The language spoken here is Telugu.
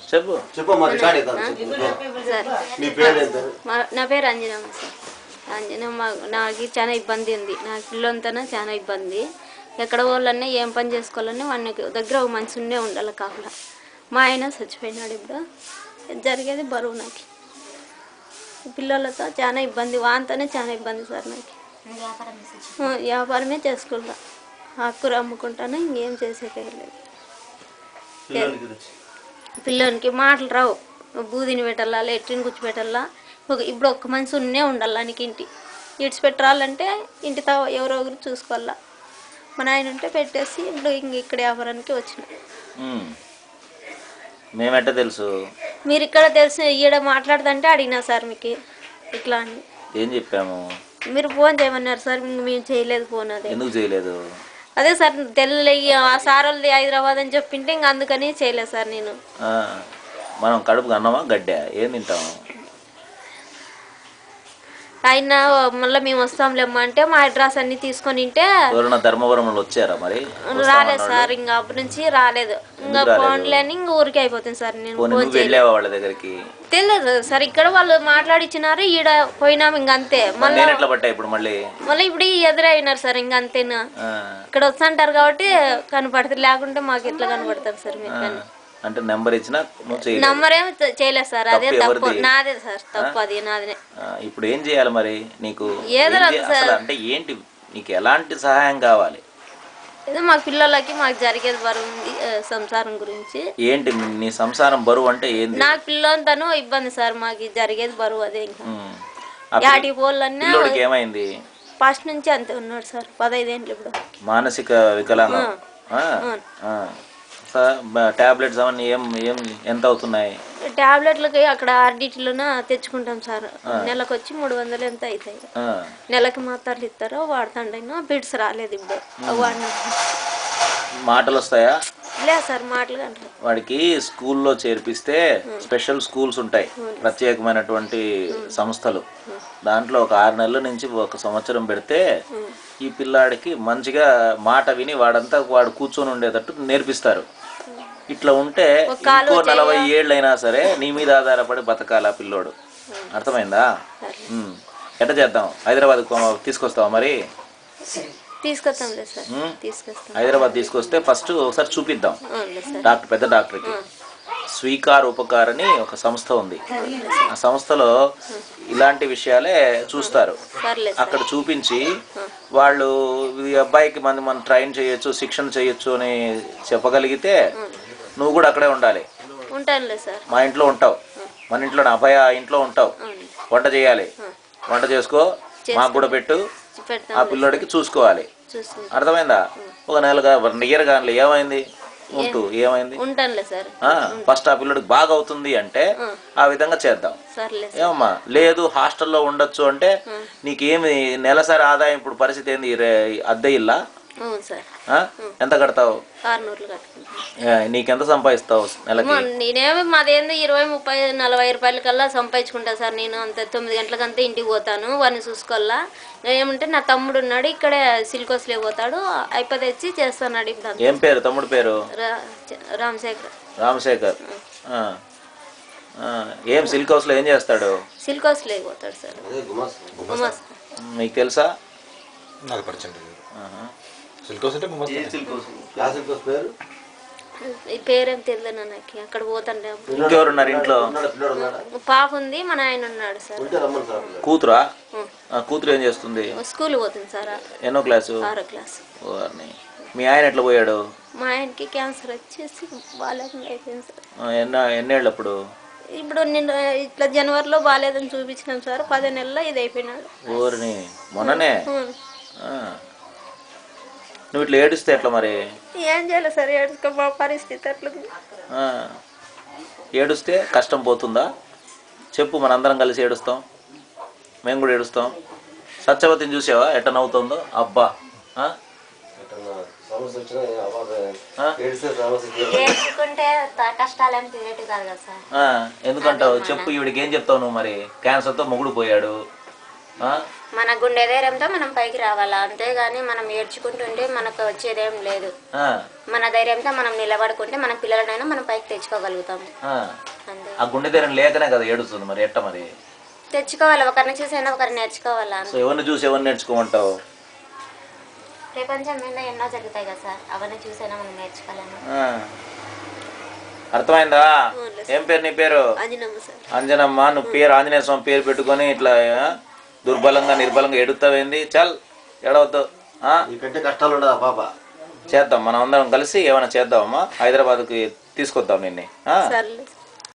చెప్పు చెప్పు మరి. నా పేరు అంజనమ్మ సార్. అంజనమ్మ. నాకు చాలా ఇబ్బంది ఉంది. నా పిల్లలతోనే చాలా ఇబ్బంది. ఎక్కడ వాళ్ళన్నా ఏం పని చేసుకోవాలని వాడి దగ్గర ఒక మనిషినే ఉండాలి కాకుండా. మా ఆయన చచ్చిపోయినాడు. ఇప్పుడు జరిగేది బరువు. నాకు పిల్లలతో చాలా ఇబ్బంది. వానితోనే చాలా ఇబ్బంది సార్. నాకు వ్యాపారమే చేసుకుంటా. ఆకుకూర అమ్ముకుంటాను. ఇంకేం చేసేలేదు. పిల్లలకి మాటలు రావు. బూదిని పెట్టాలా, లెట్రిన్ కూర్చోపెట్టాలా. ఇప్పుడు ఒక్క మనిషి ఉన్నే ఉండాలి. నీకు ఇంటి ఇడిచిపెట్టాలంటే ఇంటితో ఎవరో ఒకరు చూసుకోవాలా. మా నాయన ఉంటే పెట్టేసి ఇప్పుడు ఇక్కడ వ్యాపారానికి వచ్చిన. మేమెట్ట తెలుసు? మీరు ఇక్కడ తెలుసు. ఈడ మాట్లాడుతుంటే అడిగినా సార్ మీకు ఇట్లా అని. ఏం చెప్పాము? మీరు ఫోన్ చేయమన్నారు సార్. మేము చేయలేదు ఫోన్. అదే ఎందుకు చేయలేదు? అదే సార్ ఆ సార్ వాళ్ళది హైదరాబాద్ అని చెప్పింటే ఇంక అందుకని చేయలేదు సార్. నేను మనం కడుపుకి అన్నమా గడ్డ ఏం తింటాము? ఆయన మళ్ళీ మేము వస్తాంలేమ్మా అంటే మా అడ్రస్ అన్ని తీసుకొని ఉంటే ధర్మవరంలో వచ్చారా మరి? రాలేదు సార్. ఇంకా అప్పటి నుంచి రాలేదు. ఇంకా ఫోన్లే అని ఇంక ఊరికి అయిపోతుంది సార్. నేను ఫోన్ చేయలేదు. వాళ్ళ దగ్గరికి తెలియదు సార్. ఇక్కడ వాళ్ళు మాట్లాడిచ్చినారు. ఈడ పోయినాము ఇంక అంతే. మళ్ళీ ఇప్పుడు ఎదురైనారు సార్. ఇంక అంతేనా. ఇక్కడ వస్తుంటారు కాబట్టి కనపడుతుంది. లేకుంటే మాకు ఎట్లా కనపడతారు సార్ మీరు? కానీ అంటే నెంబర్ ఇచ్చినా నెంబర్ ఏమో చేయలేదు సార్. అదే తప్పు నాదే సార్. తప్పు అది నాదే. ఇప్పుడు ఏం చేయాలి మరి? నీకు అంటే ఏంటి? నీకు ఎలాంటి సహాయం కావాలి? ఏదో మా పిల్లలకి మాకు జరిగేది బరువు ఉంది. సంసారం గురించి ఏంటి నీ సంసారం బరువు అంటే ఏంటి? నాకు పిల్లలతోనూ ఇబ్బంది సార్. మాకు జరిగేది బరువు అదే. ఇంకా యాటికి పోలన్నా ఏమైంది? ఫస్ట్ నుంచి అంతే ఉన్నాడు సార్. 15 ఏళ్ళు ఇప్పుడు. మానసిక వికలాంగం. టాబ్లెట్స్ అవన్నీ ఎంత అవుతున్నాయి? టాబ్లెట్లకి అక్కడ ఆర్డిటీలోనే తెచ్చుకుంటాం సార్. నెలకు వచ్చి 300 ఎంత అవుతాయి. నెలకి మాత్రలు ఇస్తారు. వాడుతుండైనా బిడ్స్ రాలేదు ఇప్పుడు. మాటలు వస్తాయా? లేదు సార్. మాటలు కంటే వాడికి స్కూల్లో చేర్పిస్తే స్పెషల్ స్కూల్స్ ఉంటాయి, ప్రత్యేకమైనటువంటి సంస్థలు. దాంట్లో ఒక 6 నెలల నుంచి 1 సంవత్సరం పెడితే ఈ పిల్లాడికి మంచిగా మాట విని వాడు కూర్చొని ఉండేటట్టు నేర్పిస్తారు. ఇట్లా ఉంటే ఇంకో 40 ఏళ్ళైనా సరే నీ మీద ఆధారపడి బతకాల పిల్లోడు. అర్థమైందా? ఎట్ట చేద్దాం? హైదరాబాద్ తీసుకొస్తావా మరి? హైదరాబాద్ తీసుకొస్తే ఫస్ట్ ఒకసారి చూపిద్దాం పెద్ద డాక్టర్కి. స్వీకార్ ఉపకార్ అని ఒక సంస్థ ఉంది. ఆ సంస్థలో ఇలాంటి విషయాలే చూస్తారు. అక్కడ చూపించి వాళ్ళు ఈ అబ్బాయికి మనం ట్రైన్ చేయొచ్చు, శిక్షణ చేయొచ్చు అని చెప్పగలిగితే నువ్వు కూడా అక్కడే ఉండాలి. మా ఇంట్లో ఉంటావు. మన ఇంట్లో అబ్బాయి ఇంట్లో ఉంటావు. వంట చేయాలి. వంట చేసుకో, మాకు కూడా పెట్టు. ఆ పిల్లోడికి చూసుకోవాలి. అర్థమైందా? ఒక ఇయర్ కానీ ఏమైంది ఏమైంది ఫస్ట్ ఆ పిల్లడికి బాగా అవుతుంది అంటే ఆ విధంగా చేద్దాం. ఏమమ్మా? లేదు హాస్టల్లో ఉండొచ్చు అంటే నీకేమి నెలసరి ఆదాయం ఇప్పుడు పరిస్థితి ఏంది? అద్దె ఇల్లా? ఎంత కడతావు? నీకెంత సంపాదిస్తావు నెలకి? నేనేమి మాదేందో 20, 30, 40 రూపాయల కల్లా సంపాదించుకుంటా సార్. నేను అంత 9 గంటలకంతా ఇంటికి పోతాను. వాడిని చూసుకోవాలా. ఏమంటే నా తమ్ముడు ఉన్నాడు ఇక్కడే, సిల్కోస్లే పోతాడు. అయిపోయి తెచ్చి చేస్తున్నాడు. ఇప్పుడు ఏం పేరు తమ్ముడు పేరు? రామశేఖర్. ఏం సిల్క్ హౌస్ లో ఏం చేస్తాడు? సిల్క్ హౌస్ లో పోతాడు సార్. మీకు తెలుసా? నాకు పరిచయం లేదు. సిల్క్ హౌస్ అంటే ఈ పేరేం తెలియదు నాకు. అక్కడ పోతాండే. ఇంకెవరున్నారు ఇంట్లో? పాప ఉంది, మన ఆయన ఉన్నాడు సార్. కూతురా? కూతురు ఏం చేస్తుంది? స్కూల్ పోతుంది సార్. ఎన్నో క్లాసు? 6వ క్లాస్. మీ ఆయన ఎట్లా పోయాడు? మా ఆయనకి క్యాన్సర్ వచ్చేసి బాగాలేకుండా అయిపోయింది సార్. ఎన్నేళ్ళు అప్పుడు? ఇప్పుడు నిన్న ఇట్లా జనవరిలో బాగాలేదని చూపించినాం సార్. 10 నెలల్లో ఇది అయిపోయినాడు. ఊరిని మొన్ననే. నువ్వు ఇట్లా ఏడుస్తే ఎట్లా మరి? ఏం చేయాలి సార్? ఏడుస్తా మా పరిస్థితి అట్లా. ఏడుస్తే కష్టం పోతుందా? చెప్పు, మనందరం కలిసి ఏడుస్తాం. మేము కూడా ఏడుస్తాం. సత్యవతిని చూసావా ఎట్ట నవ్వుతుందో? అబ్బా ఎందుకంటావు? చెప్పు. ఈవిడికి ఏం చెప్తావు నువ్వు మరి? క్యాన్సర్తో మొగుడు పోయాడు. మన గుండె ధైర్యంతో మనం పైకి రావాలా, అంతేగాని మనం ఏడ్చుకుంటుంటే మనకు వచ్చేదేం లేదు. ఆ, మన ధైర్యంతో మనం నిలబడుకుంటే మన పిల్లలనైనా మనం పైకి తెచ్చుకోగలుగుతాం. ఆ. అంతే, ఆ గుండె ధైర్యం లేకనే కదా ఏడుస్తుంది, మరి ఎట్ట మరి? తెచ్చుకోవాలి. ఒకరిని చూసైనా ఒకరిని నేర్చుకోవాలా. సో ఎవరిని చూసి ఎవరిని నేర్చుకోమంటావు? ప్రపంచం మీద ఎన్నో జరుగుతాయి కదా సార్, అవన్నీ చూసైనా మనం నేర్చుకోలేము. ఆ. అర్థమైందా? ఏం పేరు నీ పేరు? అంజనమ్మ సార్. అంజనమ్మ. నువ్వు పేరు ఆంజనేయ స్వామి పేరు పెట్టుకొని ఇట్లా దుర్బలంగా నిర్బలంగా ఎడుతావేంది? చల్ ఎడవద్దు. నీకంటే కష్టాలు ఉండదా పాప? చేద్దాం, మనం అందరం కలిసి ఏమైనా చేద్దామమ్మా. హైదరాబాద్కి తీసుకొద్దాం నిన్ను. సర్లే.